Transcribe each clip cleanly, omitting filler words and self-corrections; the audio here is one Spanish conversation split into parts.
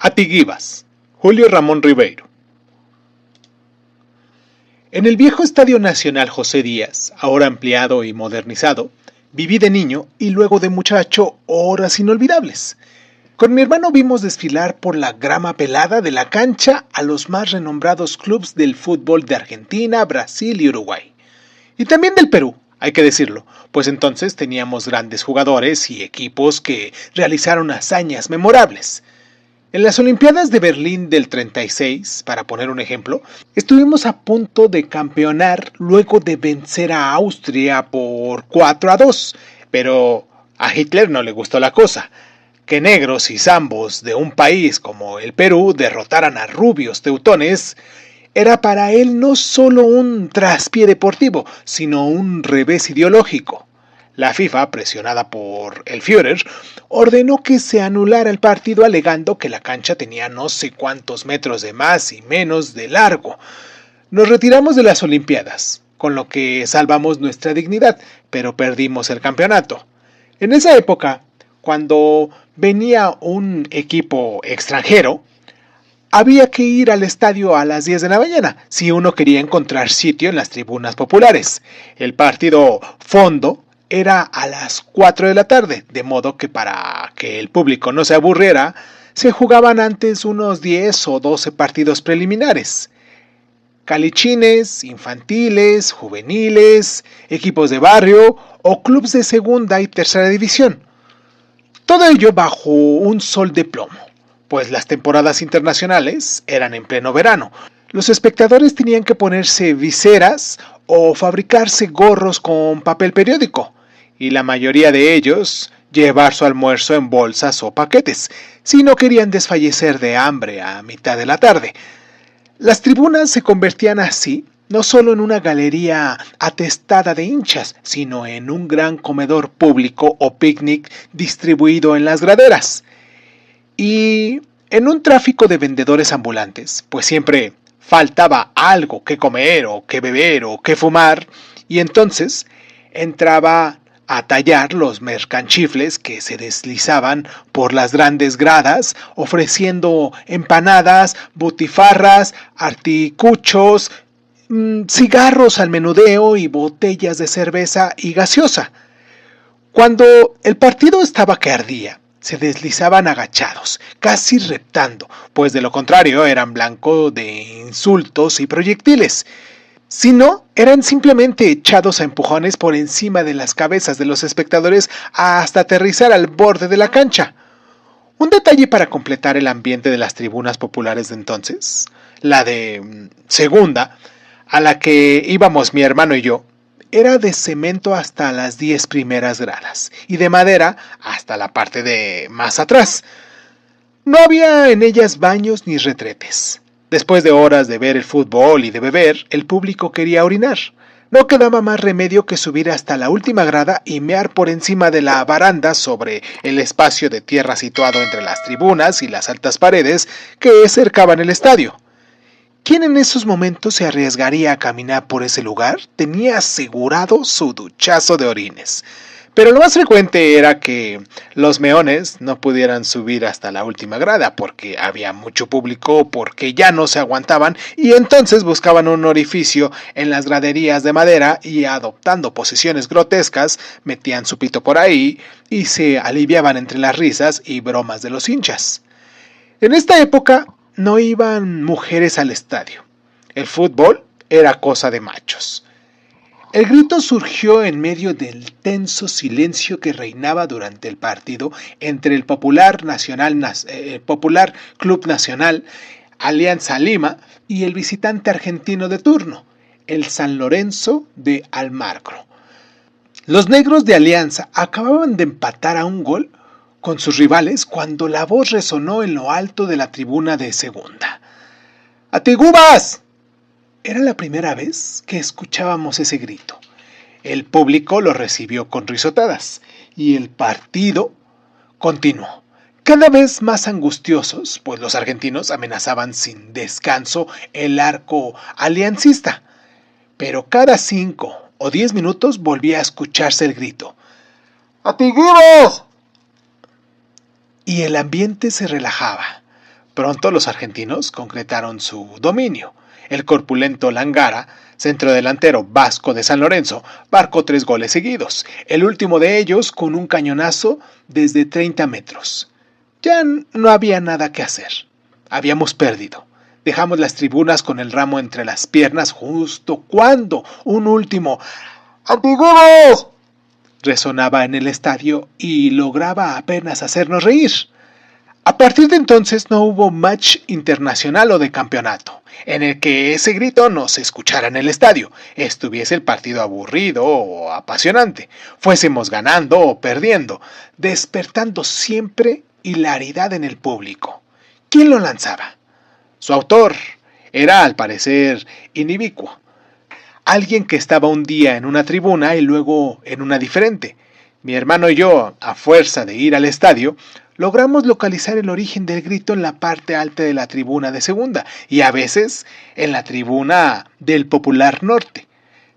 Atiguivas, Julio Ramón Ribeiro. En el viejo Estadio Nacional José Díaz, ahora ampliado y modernizado, viví de niño y luego de muchacho horas inolvidables. Con mi hermano vimos desfilar por la grama pelada de la cancha a los más renombrados clubes del fútbol de Argentina, Brasil y Uruguay. Y también del Perú, hay que decirlo, pues entonces teníamos grandes jugadores y equipos que realizaron hazañas memorables. En las Olimpiadas de Berlín del 36, para poner un ejemplo, estuvimos a punto de campeonar luego de vencer a Austria por 4-2, pero a Hitler no le gustó la cosa. Que negros y zambos de un país como el Perú derrotaran a rubios teutones era para él no solo un traspié deportivo, sino un revés ideológico. La FIFA, presionada por el Führer, ordenó que se anulara el partido alegando que la cancha tenía no sé cuántos metros de más y menos de largo. Nos retiramos de las Olimpiadas, con lo que salvamos nuestra dignidad, pero perdimos el campeonato. En esa época, cuando venía un equipo extranjero, había que ir al estadio a las 10 de la mañana si uno quería encontrar sitio en las tribunas populares. El partido fondo era a las 4 de la tarde, de modo que para que el público no se aburriera, se jugaban antes unos 10 o 12 partidos preliminares. Calichines, infantiles, juveniles, equipos de barrio o clubes de segunda y tercera división. Todo ello bajo un sol de plomo, pues las temporadas internacionales eran en pleno verano. Los espectadores tenían que ponerse viseras o fabricarse gorros con papel periódico, y la mayoría de ellos llevar su almuerzo en bolsas o paquetes, si no querían desfallecer de hambre a mitad de la tarde. Las tribunas se convertían así no solo en una galería atestada de hinchas, sino en un gran comedor público o picnic distribuido en las graderas. Y en un tráfico de vendedores ambulantes, pues siempre faltaba algo que comer o que beber o que fumar, y entonces entraba a tallar los mercanchifles que se deslizaban por las grandes gradas, ofreciendo empanadas, butifarras, articuchos, cigarros al menudeo y botellas de cerveza y gaseosa. Cuando el partido estaba que ardía, se deslizaban agachados, casi reptando, pues de lo contrario eran blanco de insultos y proyectiles. Si no, eran simplemente echados a empujones por encima de las cabezas de los espectadores hasta aterrizar al borde de la cancha. Un detalle para completar el ambiente de las tribunas populares de entonces, la de segunda, a la que íbamos mi hermano y yo, era de cemento hasta las 10 primeras gradas y de madera hasta la parte de más atrás. No había en ellas baños ni retretes. Después de horas de ver el fútbol y de beber, el público quería orinar. No quedaba más remedio que subir hasta la última grada y mear por encima de la baranda sobre el espacio de tierra situado entre las tribunas y las altas paredes que cercaban el estadio. ¿Quién en esos momentos se arriesgaría a caminar por ese lugar? Tenía asegurado su duchazo de orines. Pero lo más frecuente era que los meones no pudieran subir hasta la última grada porque había mucho público, porque ya no se aguantaban y entonces buscaban un orificio en las graderías de madera y adoptando posiciones grotescas metían su pito por ahí y se aliviaban entre las risas y bromas de los hinchas. En esta época no iban mujeres al estadio. El fútbol era cosa de machos. El grito surgió en medio del tenso silencio que reinaba durante el partido entre el Popular Club Nacional, Alianza Lima, y el visitante argentino de turno, el San Lorenzo de Almagro. Los negros de Alianza acababan de empatar a un gol con sus rivales cuando la voz resonó en lo alto de la tribuna de segunda. ¡Atiguivas! Era la primera vez que escuchábamos ese grito. El público lo recibió con risotadas y el partido continuó. Cada vez más angustiosos, pues los argentinos amenazaban sin descanso el arco aliancista. Pero cada 5 o 10 minutos volvía a escucharse el grito. ¡Atiguivas! Y el ambiente se relajaba. Pronto los argentinos concretaron su dominio. El corpulento Langara, centrodelantero vasco de San Lorenzo, marcó 3 goles seguidos, el último de ellos con un cañonazo desde 30 metros. Ya no había nada que hacer. Habíamos perdido. Dejamos las tribunas con el ramo entre las piernas justo cuando un último ¡Antiguos! Resonaba en el estadio y lograba apenas hacernos reír. A partir de entonces no hubo match internacional o de campeonato, en el que ese grito no se escuchara en el estadio, estuviese el partido aburrido o apasionante, fuésemos ganando o perdiendo, despertando siempre hilaridad en el público. ¿Quién lo lanzaba? Su autor era, al parecer, inibicuo. Alguien que estaba un día en una tribuna y luego en una diferente. Mi hermano y yo, a fuerza de ir al estadio, logramos localizar el origen del grito en la parte alta de la tribuna de segunda y a veces en la tribuna del Popular Norte,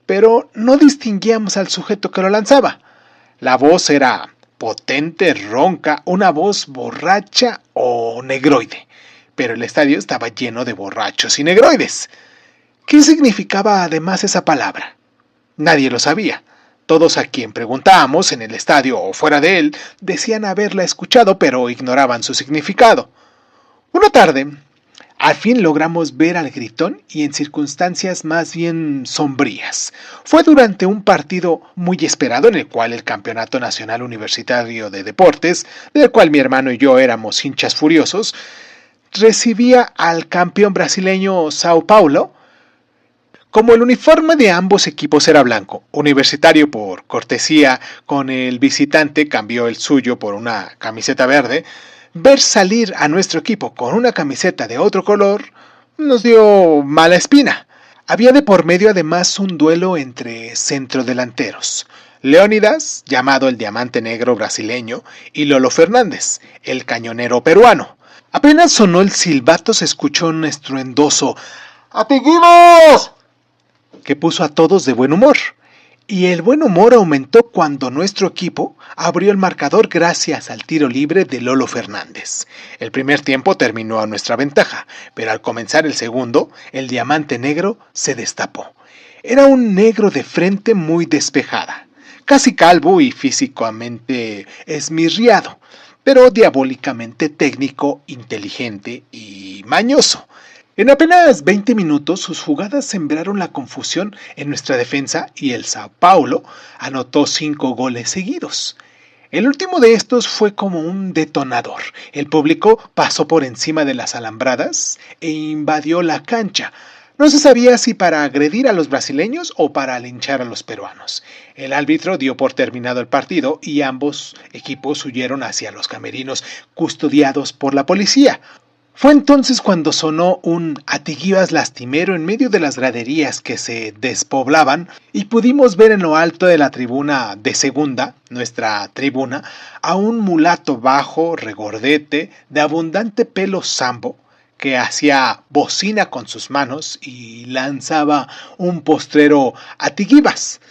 pero no distinguíamos al sujeto que lo lanzaba. La voz era potente, ronca, una voz borracha o negroide, pero el estadio estaba lleno de borrachos y negroides. ¿Qué significaba además esa palabra? Nadie lo sabía. Todos a quien preguntábamos en el estadio o fuera de él decían haberla escuchado, pero ignoraban su significado. Una tarde, al fin logramos ver al gritón y en circunstancias más bien sombrías. Fue durante un partido muy esperado en el cual el Campeonato Nacional Universitario de Deportes, del cual mi hermano y yo éramos hinchas furiosos, recibía al campeón brasileño Sao Paulo. Como el uniforme de ambos equipos era blanco, Universitario por cortesía con el visitante cambió el suyo por una camiseta verde, ver salir a nuestro equipo con una camiseta de otro color nos dio mala espina. Había de por medio además un duelo entre centrodelanteros. Leónidas, llamado el Diamante Negro brasileño, y Lolo Fernández, el cañonero peruano. Apenas sonó el silbato se escuchó un estruendoso ¡Atiguimos!, que puso a todos de buen humor. Y el buen humor aumentó cuando nuestro equipo abrió el marcador gracias al tiro libre de Lolo Fernández. El primer tiempo terminó a nuestra ventaja, pero al comenzar el segundo, el Diamante Negro se destapó. Era un negro de frente muy despejada, casi calvo y físicamente esmirriado, pero diabólicamente técnico, inteligente y mañoso. En apenas 20 minutos sus jugadas sembraron la confusión en nuestra defensa y el Sao Paulo anotó 5 goles seguidos. El último de estos fue como un detonador. El público pasó por encima de las alambradas e invadió la cancha. No se sabía si para agredir a los brasileños o para linchar a los peruanos. El árbitro dio por terminado el partido y ambos equipos huyeron hacia los camerinos custodiados por la policía. Fue entonces cuando sonó un atiguías lastimero en medio de las graderías que se despoblaban y pudimos ver en lo alto de la tribuna de segunda, nuestra tribuna, a un mulato bajo, regordete, de abundante pelo sambo, que hacía bocina con sus manos y lanzaba un postrero atiguías.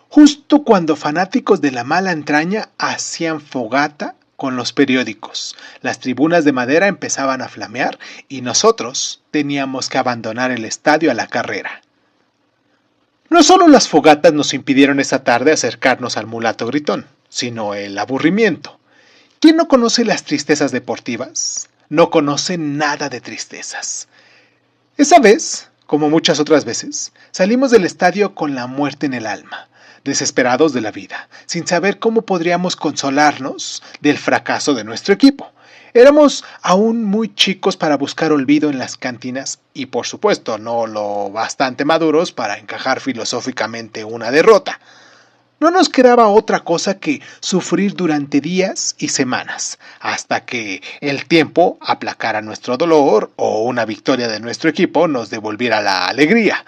Justo cuando fanáticos de la mala entraña hacían fogata con los periódicos, las tribunas de madera empezaban a flamear y nosotros teníamos que abandonar el estadio a la carrera. No solo las fogatas nos impidieron esa tarde acercarnos al mulato gritón, sino el aburrimiento. ¿Quién no conoce las tristezas deportivas? No conoce nada de tristezas. Esa vez, como muchas otras veces, salimos del estadio con la muerte en el alma, desesperados de la vida, sin saber cómo podríamos consolarnos del fracaso de nuestro equipo. Éramos aún muy chicos para buscar olvido en las cantinas y por supuesto no lo bastante maduros para encajar filosóficamente una derrota. No nos quedaba otra cosa que sufrir durante días y semanas, hasta que el tiempo aplacara nuestro dolor o una victoria de nuestro equipo nos devolviera la alegría.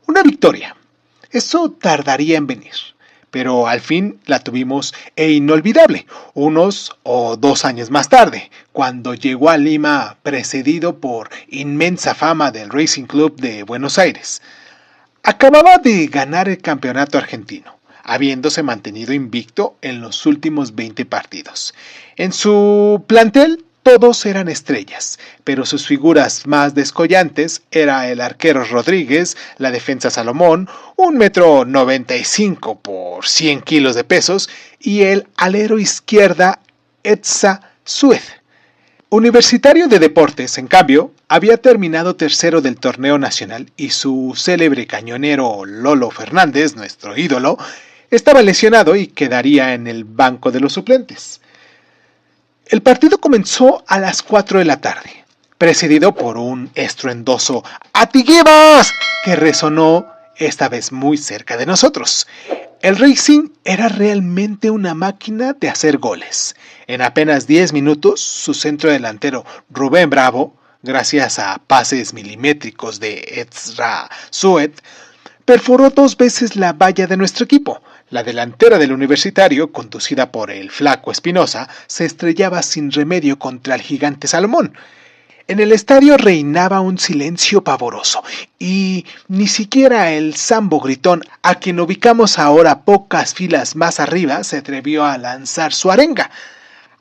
Una victoria. Eso tardaría en venir, pero al fin la tuvimos e inolvidable, 1 o 2 años más tarde, cuando llegó a Lima precedido por inmensa fama del Racing Club de Buenos Aires. Acababa de ganar el campeonato argentino, habiéndose mantenido invicto en los últimos 20 partidos. En su plantel Todos eran estrellas, pero sus figuras más descollantes era el arquero Rodríguez, la defensa Salomón, 1,95 m por 100 kilos de pesos, y el alero izquierda Etza Suez. Universitario de Deportes, en cambio, había terminado tercero del torneo nacional y su célebre cañonero Lolo Fernández, nuestro ídolo, estaba lesionado y quedaría en el banco de los suplentes. El partido comenzó a las 4 de la tarde, precedido por un estruendoso ¡Atiguivas!, que resonó esta vez muy cerca de nosotros. El Racing era realmente una máquina de hacer goles. En apenas 10 minutos, su centro delantero Rubén Bravo, gracias a pases milimétricos de Etza Suez, perforó 2 veces la valla de nuestro equipo. La delantera del Universitario, conducida por el Flaco Espinosa, se estrellaba sin remedio contra el gigante Salomón. En el estadio reinaba un silencio pavoroso, y ni siquiera el Sambo Gritón, a quien ubicamos ahora pocas filas más arriba, se atrevió a lanzar su arenga.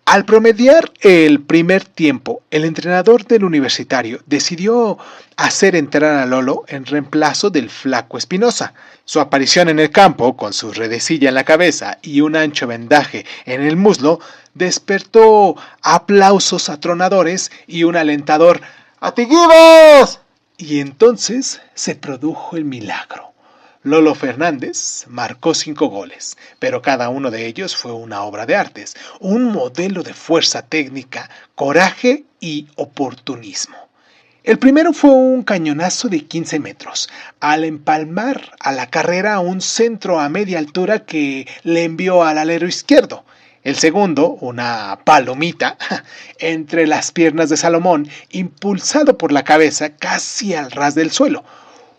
Al promediar el primer tiempo, el entrenador del Universitario decidió hacer entrar a Lolo en reemplazo del Flaco Espinosa. Su aparición en el campo, con su redecilla en la cabeza y un ancho vendaje en el muslo, despertó aplausos atronadores y un alentador ¡Atiguivas! Y entonces se produjo el milagro. Lolo Fernández marcó 5 goles, pero cada uno de ellos fue una obra de artes, un modelo de fuerza técnica, coraje y oportunismo. El primero fue un cañonazo de 15 metros, al empalmar a la carrera un centro a media altura que le envió al alero izquierdo. El segundo, una palomita, entre las piernas de Salomón, impulsado por la cabeza casi al ras del suelo.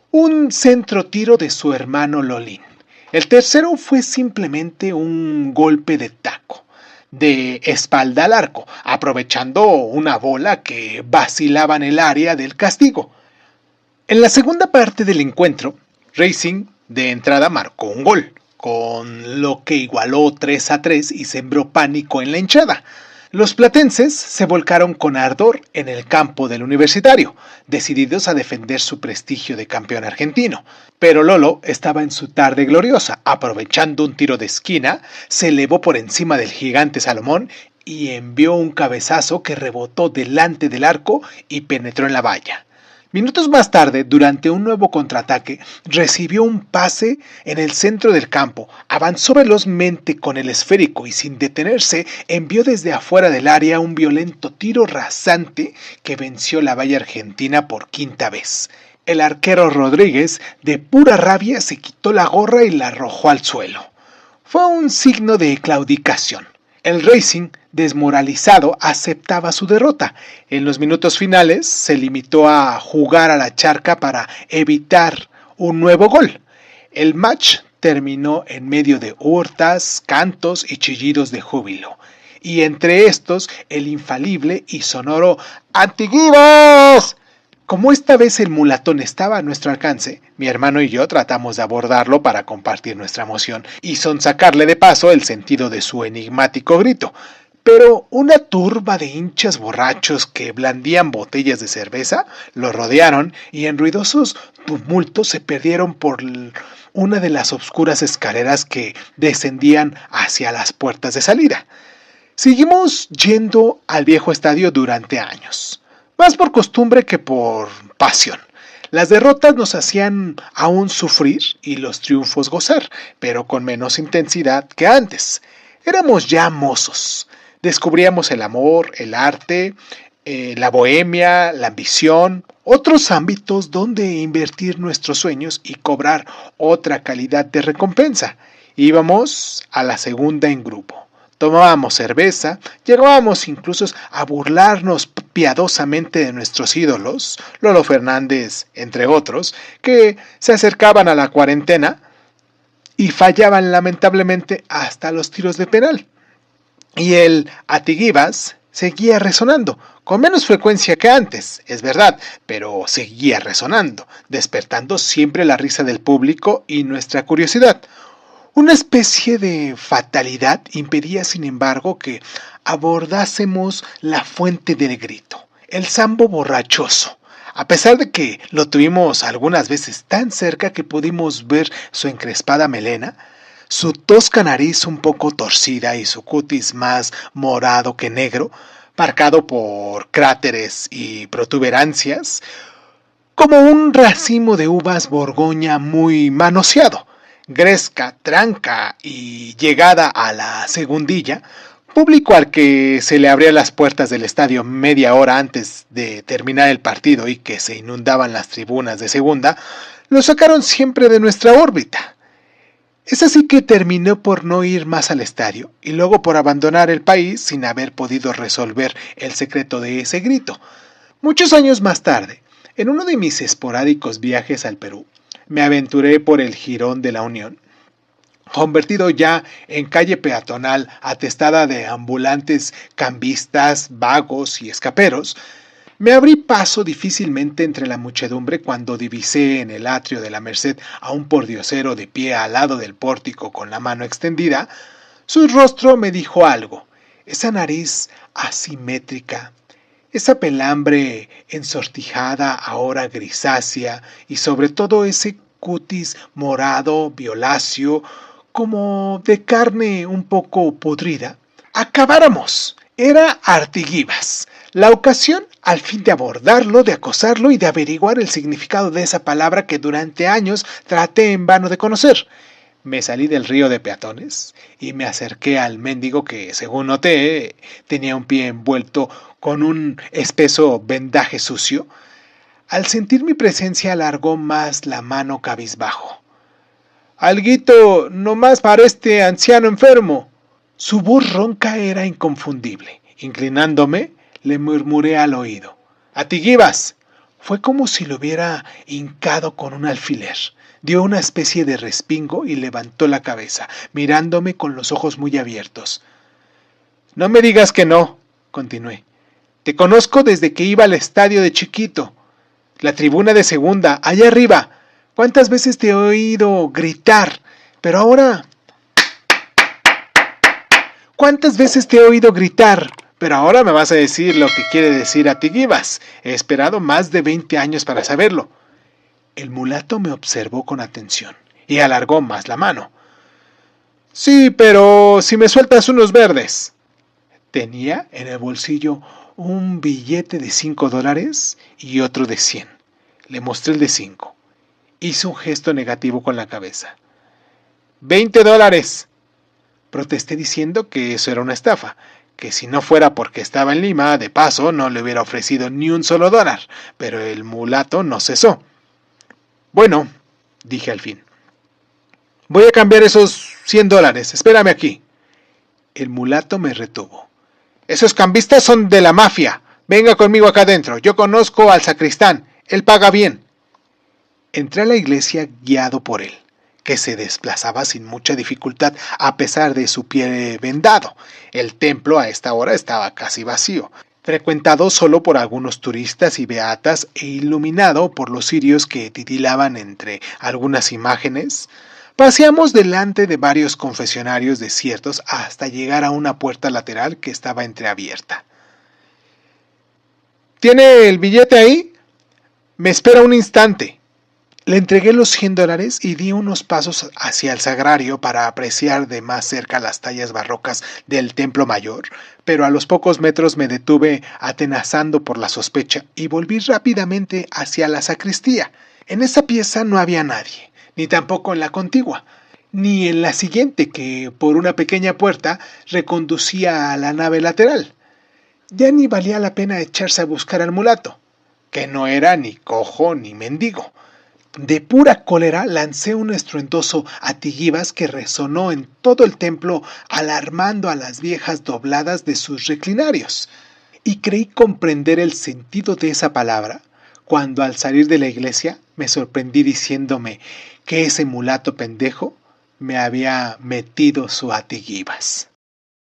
Un centro tiro de su hermano Lolín. El tercero fue simplemente un golpe de taco, de espalda al arco, aprovechando una bola que vacilaba en el área del castigo. En la segunda parte del encuentro, Racing de entrada marcó un gol, con lo que igualó 3-3 y sembró pánico en la hinchada. Los platenses se volcaron con ardor en el campo del Universitario, decididos a defender su prestigio de campeón argentino. Pero Lolo estaba en su tarde gloriosa, aprovechando un tiro de esquina, se elevó por encima del gigante Salomón y envió un cabezazo que rebotó delante del arco y penetró en la valla. Minutos más tarde, durante un nuevo contraataque, recibió un pase en el centro del campo, avanzó velozmente con el esférico y sin detenerse envió desde afuera del área un violento tiro rasante que venció la valla argentina por 5ª vez. El arquero Rodríguez, de pura rabia, se quitó la gorra y la arrojó al suelo. Fue un signo de claudicación. El Racing, desmoralizado, aceptaba su derrota. En los minutos finales se limitó a jugar a la charca para evitar un nuevo gol. El match terminó en medio de hurtas, cantos y chillidos de júbilo. Y entre estos, el infalible y sonoro ¡Atiguivas! Como esta vez el mulatón estaba a nuestro alcance, mi hermano y yo tratamos de abordarlo para compartir nuestra emoción y sonsacarle de paso el sentido de su enigmático grito. Pero una turba de hinchas borrachos que blandían botellas de cerveza lo rodearon y en ruidosos tumultos se perdieron por una de las oscuras escaleras que descendían hacia las puertas de salida. Seguimos yendo al viejo estadio durante años. Más por costumbre que por pasión. Las derrotas nos hacían aún sufrir y los triunfos gozar, pero con menos intensidad que antes. Éramos ya mozos. Descubríamos el amor, el arte, la bohemia, la ambición, otros ámbitos donde invertir nuestros sueños y cobrar otra calidad de recompensa. Íbamos a la segunda en grupo. Tomábamos cerveza, llegábamos incluso a burlarnos piadosamente de nuestros ídolos, Lolo Fernández, entre otros, que se acercaban a la cuarentena y fallaban lamentablemente hasta los tiros de penal. Y el Atiguivas seguía resonando, con menos frecuencia que antes, es verdad, pero seguía resonando, despertando siempre la risa del público y nuestra curiosidad. Una especie de fatalidad impedía, sin embargo, que abordásemos la fuente del grito, el sambo borrachoso. A pesar de que lo tuvimos algunas veces tan cerca que pudimos ver su encrespada melena, su tosca nariz un poco torcida y su cutis más morado que negro, marcado por cráteres y protuberancias, como un racimo de uvas Borgoña muy manoseado. Gresca, tranca y llegada a la segundilla, público al que se le abrían las puertas del estadio media hora antes de terminar el partido y que se inundaban las tribunas de segunda, lo sacaron siempre de nuestra órbita. Es así que terminó por no ir más al estadio y luego por abandonar el país sin haber podido resolver el secreto de ese grito. Muchos años más tarde, en uno de mis esporádicos viajes al Perú, me aventuré por el Jirón de la Unión, convertido ya en calle peatonal atestada de ambulantes cambistas, vagos y escaperos. Me abrí paso difícilmente entre la muchedumbre cuando divisé en el atrio de la Merced a un pordiosero de pie al lado del pórtico con la mano extendida. Su rostro me dijo algo, esa nariz asimétrica, esa pelambre ensortijada ahora grisácea y sobre todo ese cutis morado violáceo como de carne un poco podrida. Acabáramos. Era Artiguibas. La ocasión al fin de abordarlo, de acosarlo y de averiguar el significado de esa palabra que durante años traté en vano de conocer. Me salí del río de peatones y me acerqué al mendigo que, según noté, tenía un pie envuelto con un espeso vendaje sucio. Al sentir mi presencia alargó más la mano cabizbajo. Alguito, no más para este anciano enfermo. Su voz ronca era inconfundible. Inclinándome, le murmuré al oído. ¡Atiguibas! Fue como si lo hubiera hincado con un alfiler. Dio una especie de respingo y levantó la cabeza, mirándome con los ojos muy abiertos. No me digas que no, continué. Te conozco desde que iba al estadio de chiquito. La tribuna de segunda, allá arriba. ¿Cuántas veces te he oído gritar? Pero ahora... ¿Cuántas veces te he oído gritar? Pero ahora me vas a decir lo que quiere decir Atiguibas. He esperado más de 20 años para saberlo. El mulato me observó con atención y alargó más la mano. Sí, pero si me sueltas unos verdes. Tenía en el bolsillo un billete de $5 y otro de 100. Le mostré el de 5. Hizo un gesto negativo con la cabeza. $20. Protesté diciendo que eso era una estafa, que si no fuera porque estaba en Lima, de paso, no le hubiera ofrecido ni un solo dólar, pero el mulato no cesó. Bueno, dije al fin. Voy a cambiar esos $100, espérame aquí. El mulato me retuvo. Esos cambistas son de la mafia. Venga conmigo acá adentro. Yo conozco al sacristán. Él paga bien. Entré a la iglesia guiado por él, que se desplazaba sin mucha dificultad a pesar de su pie vendado. El templo a esta hora estaba casi vacío, frecuentado solo por algunos turistas y beatas e iluminado por los cirios que titilaban entre algunas imágenes. Paseamos delante de varios confesionarios desiertos hasta llegar a una puerta lateral que estaba entreabierta. ¿Tiene el billete ahí? Me espera un instante. Le entregué los $100 y di unos pasos hacia el sagrario para apreciar de más cerca las tallas barrocas del templo mayor, pero a los pocos metros me detuve atenazando por la sospecha y volví rápidamente hacia la sacristía. En esa pieza no había nadie, ni tampoco en la contigua, ni en la siguiente que, por una pequeña puerta, reconducía a la nave lateral. Ya ni valía la pena echarse a buscar al mulato, que no era ni cojo ni mendigo. De pura cólera lancé un estruendoso Atiguibas que resonó en todo el templo, alarmando a las viejas dobladas de sus reclinarios. Y creí comprender el sentido de esa palabra, cuando al salir de la iglesia me sorprendí diciéndome que ese mulato pendejo me había metido su Atiguibas.